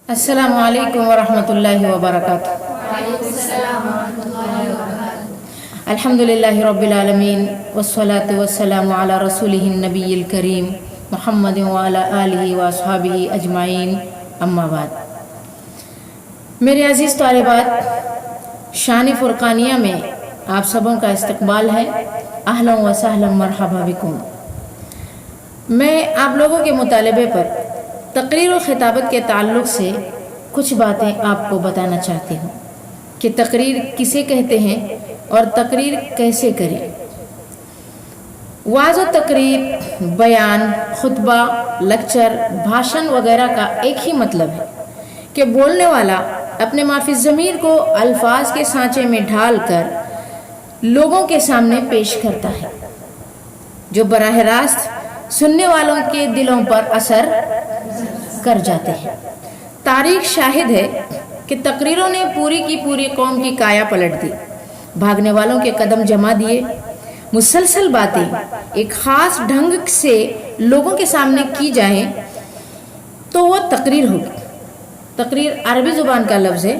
अस्सलामु अलैकुम वरहमतुल्लाहि वबरकातुहू। अल्हम्दुलिल्लाहि रब्बिल आलमीन वस्सलातु वस्सलामु अला रसूलिहिन नबिय्यिल करीम मुहम्मदिन व अला आलिहि व अस्हाबिहि अजमाइन, अम्मा बाद। मेरे अजीज़ तालिबात, शान फुरकानिया में आप सबों का इस्तकबाल है। अहलन व सहलन मरहबा बिकुम। मैं आप लोगों के मुतालबे पर तकरीर और खिताबत के ताल्लुक़ से कुछ बातें आपको बताना चाहती हूँ कि तकरीर किसे कहते हैं और तकरीर कैसे करें। वाज़ और तकरीर, बयान, खुतबा, लेक्चर, भाषण वगैरह का एक ही मतलब है कि बोलने वाला अपने माफ़ी ज़मीर को अल्फाज के सांचे में ढाल कर लोगों के सामने पेश करता है, जो बराह रास्त सुनने वालों के दिलों पर असर कर जाते हैं। तारीख शाहिद है कि तकरीरों ने पूरी की पूरी कौम की काया पलट दी। भागने वालों के कदम जमा दिए। मुसलसल बातें एक ख़ास ढंग से लोगों के सामने की जाएं तो वो तकरीर होगी। तकरीर अरबी ज़ुबान का लफ्ज़ है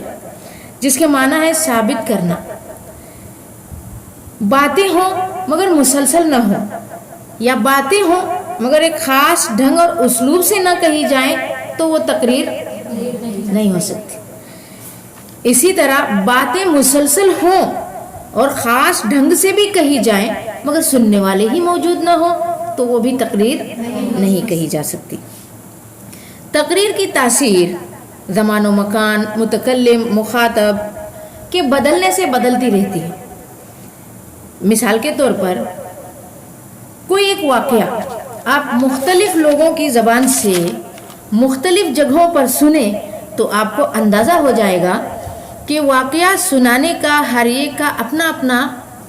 जिसके माना है साबित करना। बातें हों मगर मुसलसल न हो, या बातें हों मगर एक ख़ास ढंग और उसलूब से न कही जाएं तो वो तकरीर नहीं हो सकती। इसी तरह बातें मुसलसल हों और ख़ास ढंग से भी कही जाएं मगर सुनने वाले ही मौजूद न हो तो वो भी तकरीर नहीं कही जा सकती। तकरीर की तासीर ज़मान व मकान, मुतकल्लिम, मुखातब के बदलने से बदलती रहती है। मिसाल के तौर पर कोई एक वाक़या आप मुख्तलिफ लोगों की ज़बान से मुख्तलिफ जगहों पर सुने तो आपको अंदाज़ा हो जाएगा कि वाक़या सुनाने का हर एक का अपना अपना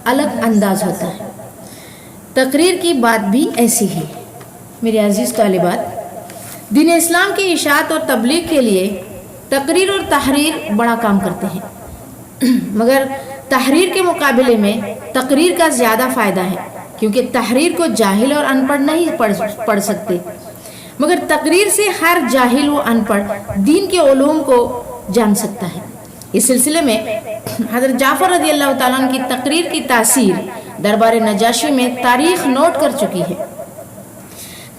अलग अंदाज़ होता है। तकरीर की बात भी ऐसी ही है। मेरे अजीज़ तालिबात, दीन इस्लाम की इशाअत और तबलीग के लिए तकरीर और तहरीर बड़ा काम करते हैं, मगर तहरीर के मुकाबले में तकरीर का ज़्यादा फ़ायदा है, क्योंकि तहरीर को जाहिल और अनपढ़ नहीं पढ़ सकते, मगर तकरीर से हर जाहिल व अनपढ़ दीन के उलूम को जान सकता है। इस सिलसिले में हज़रत जाफ़र रज़ी अल्लाह ताला अन्हु की तकरीर की तासीर दरबार नजाशी में तारीख़ नोट कर चुकी है।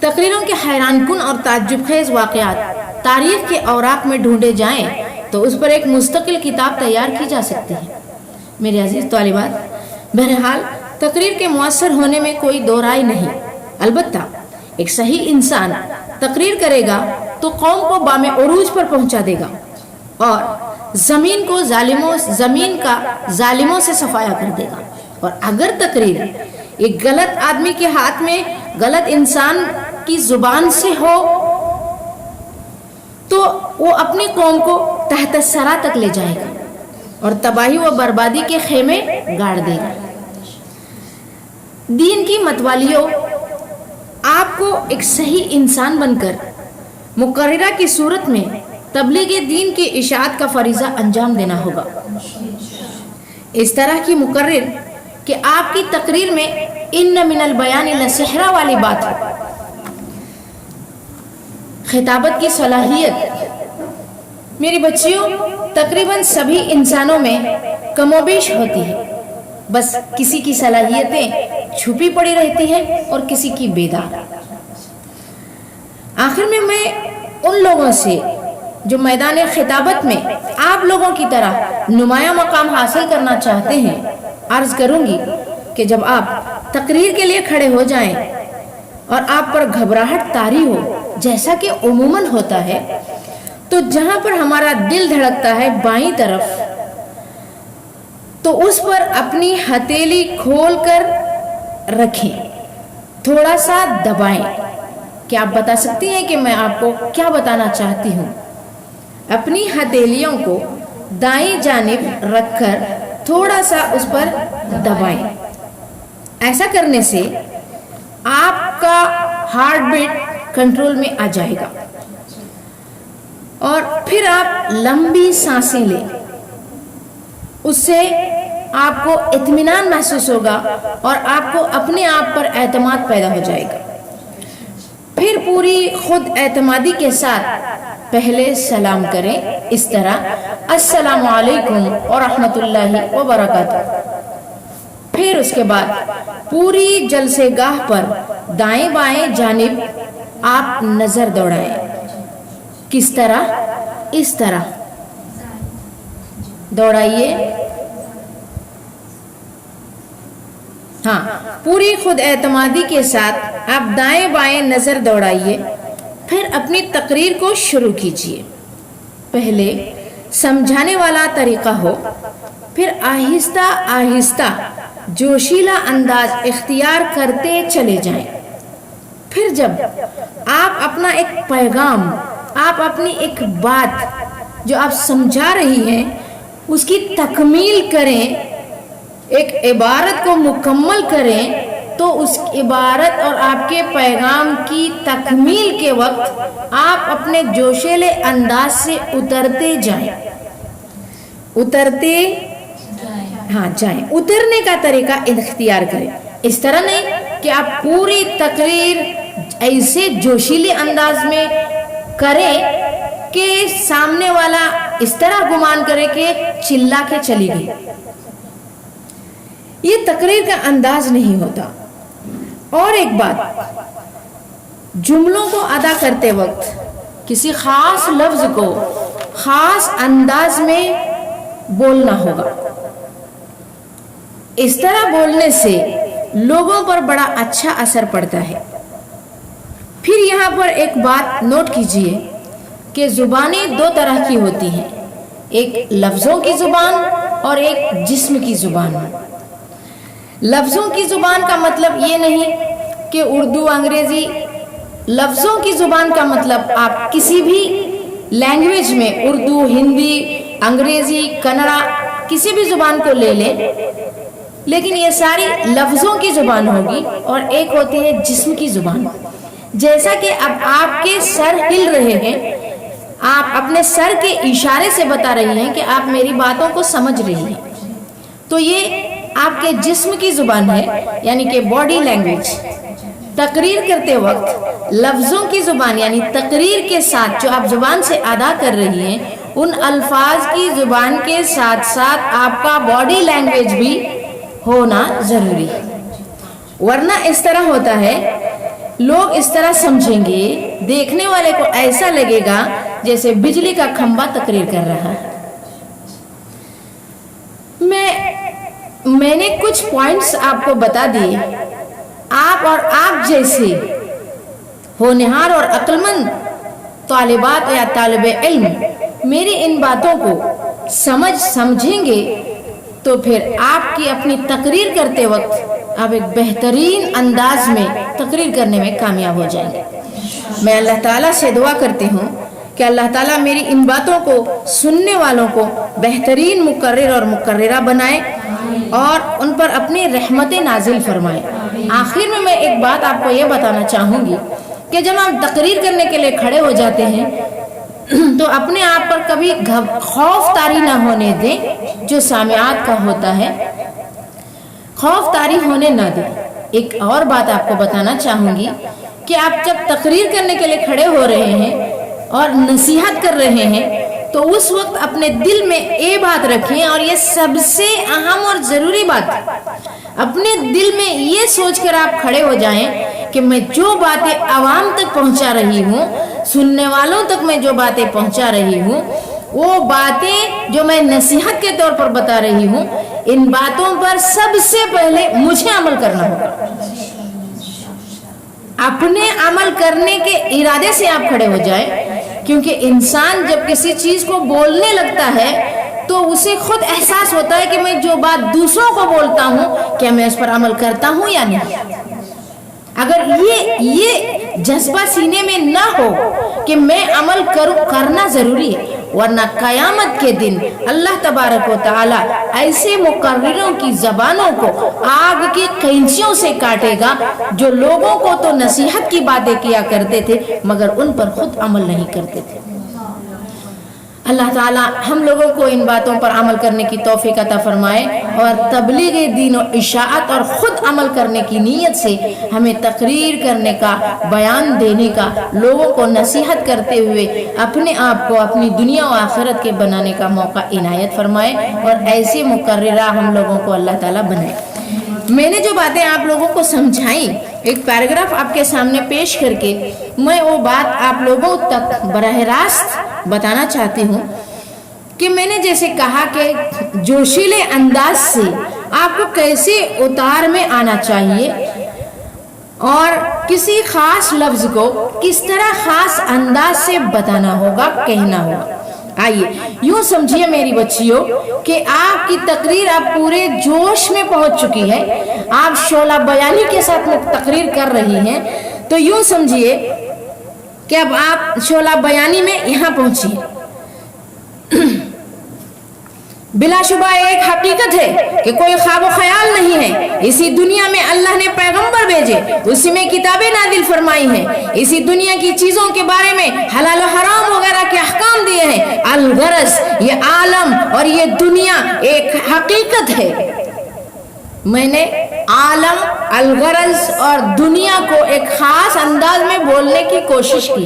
तकरीरों के हैरानकुन और ताज्जुबखेज़ वाक़यात तारीख़ के औराक में ढूंढे जाएं तो उस पर एक मुस्तकिल किताब तैयार की जा सकती है। मेरे अजीज़ तालिबात, बहरहाल तकरीर के मुअस्सर होने में कोई दो राय नहीं। अलबत्ता एक सही इंसान तकरीर करेगा तो कौम को बामे उरूज पर पहुंचा देगा और ज़मीन का जालिमों से सफाया कर देगा। और अगर तकरीर एक गलत आदमी के हाथ में, गलत इंसान की ज़ुबान से हो तो वो अपनी कौम को तहत सरा तक ले जाएगा और तबाही व बर्बादी के खेमे गाड़ देगा। दीन की मतवालियों, आपको एक सही इंसान बनकर मुकर्ररा की सूरत में तबलीग दीन की इशाअत का फरीज़ा अंजाम देना होगा। इस तरह की मुकर्रर कि आपकी तकरीर में इन्न मिनल बयान लसिहरा वाली बात हो। खिताबत की सलाहियत मेरी बच्चियों तकरीबन सभी इंसानों में कमोबेश होती है, बस किसी की सलाहियतें छुपी पड़ी रहती हैं और किसी की बेदार। आखिर में मैं उन लोगों से जो मैदान खिताबत में आप लोगों की तरह नुमाया मकाम हासिल करना चाहते हैं, अर्ज करूंगी कि जब आप तकरीर के लिए खड़े हो जाएं और आप पर घबराहट तारी हो, जैसा कि उमूमन होता है, तो जहां पर हमारा दिल धड़कता है बाईं तरफ, तो उस पर अपनी हथेली खोल कर रखें, थोड़ा सा दबाएं। क्या आप बता सकती हैं कि मैं आपको क्या बताना चाहती हूँ? अपनी हथेलियों को दाईं जानिब रखकर थोड़ा सा उस पर दबाएं। ऐसा करने से आपका हार्ट बीट कंट्रोल में आ जाएगा और फिर आप लंबी सांसें लें। उससे आपको इत्मीनान महसूस होगा और आपको अपने आप पर एतमाद पैदा हो जाएगा। फिर पूरी खुद एतमादी के साथ پہلے سلام کریں اس طرح السلام علیکم ورحمۃ اللہ وبرکاتہ. پھر اس کے بعد پوری جلسے گاہ پر دائیں بائیں جانب آپ نظر دوڑائیں. کس طرح؟ اس طرح دوڑائیے. ہاں، پوری خود اعتمادی کے ساتھ آپ دائیں بائیں نظر دوڑائیے. پھر اپنی تقریر کو شروع کیجیے. پہلے سمجھانے والا طریقہ ہو، پھر آہستہ آہستہ جوشیلا انداز اختیار کرتے چلے جائیں. پھر جب آپ اپنا ایک پیغام، آپ اپنی ایک بات جو آپ سمجھا رہی ہیں اس کی تکمیل کریں، ایک عبارت کو مکمل کریں، تو اس عبارت اور آپ کے پیغام کی تکمیل کے وقت آپ اپنے جوشیلے انداز سے اترتے جائیں. جائیں. اترنے کا طریقہ اختیار کریں. اس طرح نہیں کہ آپ پوری تقریر ایسے جوشیلے انداز میں کریں کہ سامنے والا اس طرح گمان کرے کہ چلا کے چلی گئی. یہ تقریر کا انداز نہیں ہوتا. اور ایک بات، جملوں کو ادا کرتے وقت کسی خاص لفظ کو خاص انداز میں بولنا ہوگا. اس طرح بولنے سے لوگوں پر بڑا اچھا اثر پڑتا ہے. پھر یہاں پر ایک بات نوٹ کیجئے کہ زبانیں دو طرح کی ہوتی ہیں، ایک لفظوں کی زبان اور ایک جسم کی زبان. لفظوں کی زبان کا مطلب یہ نہیں کہ اردو انگریزی. لفظوں کی زبان کا مطلب آپ کسی بھی لینگویج میں، اردو، ہندی، انگریزی، کنڑا، کسی بھی زبان کو لے لیں، لیکن یہ ساری لفظوں کی زبان ہوگی. اور ایک ہوتی ہے جسم کی زبان. جیسا کہ اب آپ کے سر ہل رہے ہیں، آپ اپنے سر کے اشارے سے بتا رہی ہیں کہ آپ میری باتوں کو سمجھ رہی ہیں، تو یہ آپ کے جسم کی زبان ہے، یعنی کہ باڈی لینگویج. تقریر کرتے وقت لفظوں کی زبان یعنی تقریر کے ساتھ جو آپ زبان سے ادا کر رہی ہیں، ان الفاظ کی زبان کے ساتھ ساتھ آپ کا باڈی لینگویج بھی ہونا ضروری ہے. ورنہ اس طرح ہوتا ہے، لوگ اس طرح سمجھیں گے، دیکھنے والے کو ایسا لگے گا جیسے بجلی کا کھمبا تقریر کر رہا ہے. میں نے کچھ پوائنٹس آپ کو بتا دیے. آپ اور آپ جیسے ہونہار اور عقل مند طالبات یا طالب علم میری ان باتوں کو سمجھیں گے تو پھر آپ کی اپنی تقریر کرتے وقت آپ ایک بہترین انداز میں تقریر کرنے میں کامیاب ہو جائیں گے. میں اللہ تعالیٰ سے دعا کرتی ہوں کہ اللہ تعالیٰ میری ان باتوں کو سننے والوں کو بہترین مقرر اور مقررہ بنائے اور ان پر اپنی رحمتیں نازل فرمائے. آخر میں ایک بات آپ کو یہ بتانا چاہوں گی کہ جب ہم تقریر کرنے کے لیے کھڑے ہو جاتے ہیں تو اپنے آپ پر کبھی خوف طاری نہ ہونے دیں. جو سامعات کا ہوتا ہے خوف طاری ہونے نہ دیں. ایک اور بات آپ کو بتانا چاہوں گی کہ آپ جب تقریر کرنے کے لیے کھڑے ہو رہے ہیں اور نصیحت کر رہے ہیں تو اس وقت اپنے دل میں یہ بات رکھیں، اور یہ سب سے اہم اور ضروری بات، اپنے دل میں یہ سوچ کر آپ کھڑے ہو جائیں کہ میں جو باتیں عوام تک پہنچا رہی ہوں، سننے والوں تک میں جو باتیں پہنچا رہی ہوں، وہ باتیں جو میں نصیحت کے طور پر بتا رہی ہوں، ان باتوں پر سب سے پہلے مجھے عمل کرنا ہوگا. اپنے عمل کرنے کے ارادے سے آپ کھڑے ہو جائیں، کیونکہ انسان جب کسی چیز کو بولنے لگتا ہے تو اسے خود احساس ہوتا ہے کہ میں جو بات دوسروں کو بولتا ہوں کیا میں اس پر عمل کرتا ہوں یا نہیں. اگر یہ جذبہ سینے میں نہ ہو کہ میں عمل کرنا ضروری ہے، ورنہ قیامت کے دن اللہ تبارک و تعالی ایسے مقرروں کی زبانوں کو آگ کی قینچیوں سے کاٹے گا جو لوگوں کو تو نصیحت کی باتیں کیا کرتے تھے مگر ان پر خود عمل نہیں کرتے تھے. अल्लाह ताला हम लोगों को इन बातों पर अमल करने की तौफीक अता फरमाए और तबलीग दीन और इशाअत और ख़ुद अमल करने की नीयत से हमें तकरीर करने का, बयान देने का, लोगों को नसीहत करते हुए अपने आप को अपनी दुनिया और आखिरत के बनाने का मौका इनायत फरमाए और ऐसे मुकर्ररा हम लोगों को अल्लाह ताला बनाए। मैंने जो बातें आप लोगों को समझाई, एक पैराग्राफ आपके सामने पेश करके मैं वो बात आप लोगों तक बराह रास्त बताना चाहती हूँ कि मैंने जैसे कहा कि जोशीले अंदाज से आपको कैसे उतार में आना चाहिए और किसी खास लफ्ज को किस तरह खास अंदाज से बताना होगा, कहना होगा। आइए यूं समझिए मेरी बच्चियों कि आपकी तकरीर अब पूरे जोश में पहुंच चुकी है, आप शोला बयानी के साथ में तकरीर कर रही हैं, तो यूं समझिए कि अब आप शोला बयानी में यहाँ पहुंची। बिलाशुबा एक हकीकत है कि कोई ख्वाब ख्याल नहीं है। इसी दुनिया में अल्लाह ने पैगंबर भेजे, उसी में किताबें नाजिल फरमाई हैं, इसी दुनिया की चीजों के बारे में हलाल और हराम वगैरह के अहकाम दिए हैं। अलगरज ये आलम और ये दुनिया एक हकीकत है। मैंने आलम, अलगरज और दुनिया को एक खास अंदाज में बोलने की कोशिश की।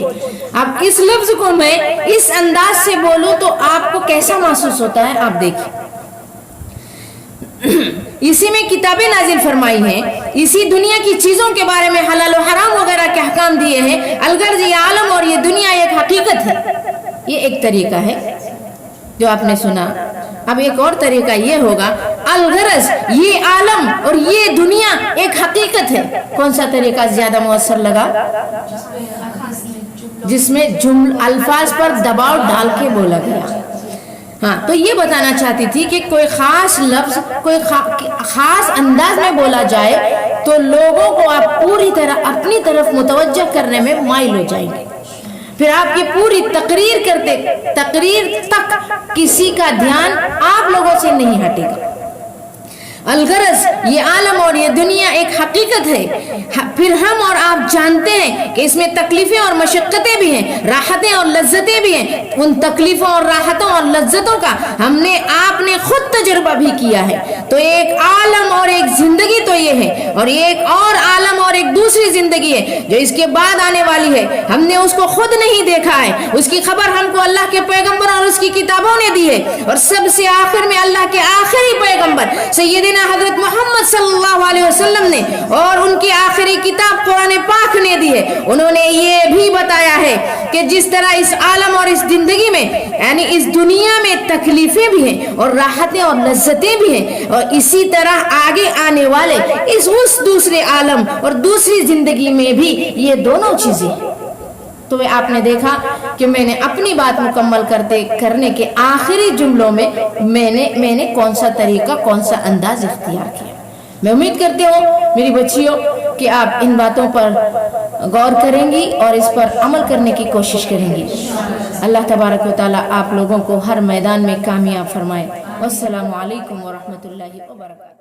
अब इस लफ्ज को मैं इस अंदाज से बोलूं तो आपको कैसा महसूस होता है, आप देखिए। इसी में किताबें नाजिल फरमाई हैं, इसी दुनिया की चीजों के बारे में हलाल और हराम वगैरह के अहकाम दिए हैं। अलगरज ये आलम और ये दुनिया एक हकीकत है। ये एक तरीका है जो आपने सुना। अब एक और तरीका ये होगा, अलगरज ये आलम और ये दुनिया एक हकीकत है। कौन सा तरीका ज्यादा मुअस्सर लगा? जिसमें अल्फाज पर दबाव डाल के बोला गया। हाँ, तो ये बताना चाहती थी कि कोई खास लफ्ज कोई खास अंदाज में बोला जाए तो लोगों को आप पूरी तरह अपनी तरफ मुतवज्जह करने में माइल हो जाएंगे। फिर आपकी पूरी तकरीर तक किसी का ध्यान आप लोगों से नहीं हटेगा। अलगरज ये आलम और ये दुनिया एक हकीकत है। फिर हम और आप जानते हैं कि इसमें तकलीफें और मशक्क़तें भी हैं, राहतें और लज्जतें भी हैं। उन तकलीफों और राहतों और लज्जतों का हमने आपने खुद तजुर्बा भी किया है। तो एक आलम और एक जिंदगी तो ये है, और एक और आलम और एक दूसरी जिंदगी है जो इसके बाद आने वाली है। हमने उसको खुद नहीं देखा है, उसकी खबर हमको अल्लाह के पैगंबर और उसकी किताबों ने दी है। और सबसे आखिर में अल्लाह के आखिरी पैगंबर सैयदना हजरत मोहम्मद सल्लल्लाहु अलैहि वसल्लम ने और उनकी आखिरी किताब कुरान पाक ने दी है। उन्होंने ये भी बताया है कि जिस तरह इस आलम और इस जिंदगी में यानी इस दुनिया में तकलीफें भी हैं और राहतें और लज्जतें भी हैं, और इसी तरह आगे आने वाले उस दूसरे आलम और दूसरी जिंदगी में भी ये दोनों चीजें। तो वे आपने देखा कि मैंने अपनी बात मुकम्मल करने के आखिरी जुमलों में मैंने कौन सा तरीका, कौन सा अंदाज इख्तियार किया। मैं उम्मीद करती हूँ मेरी बच्चियों कि आप इन बातों पर गौर करेंगी और इस पर अमल करने की कोशिश करेंगी। अल्लाह तबारक व तआला आप लोगों को हर मैदान में कामयाब फरमाए। वस्सलामु अलैकुम व रहमतुल्लाहि व बरकातहू।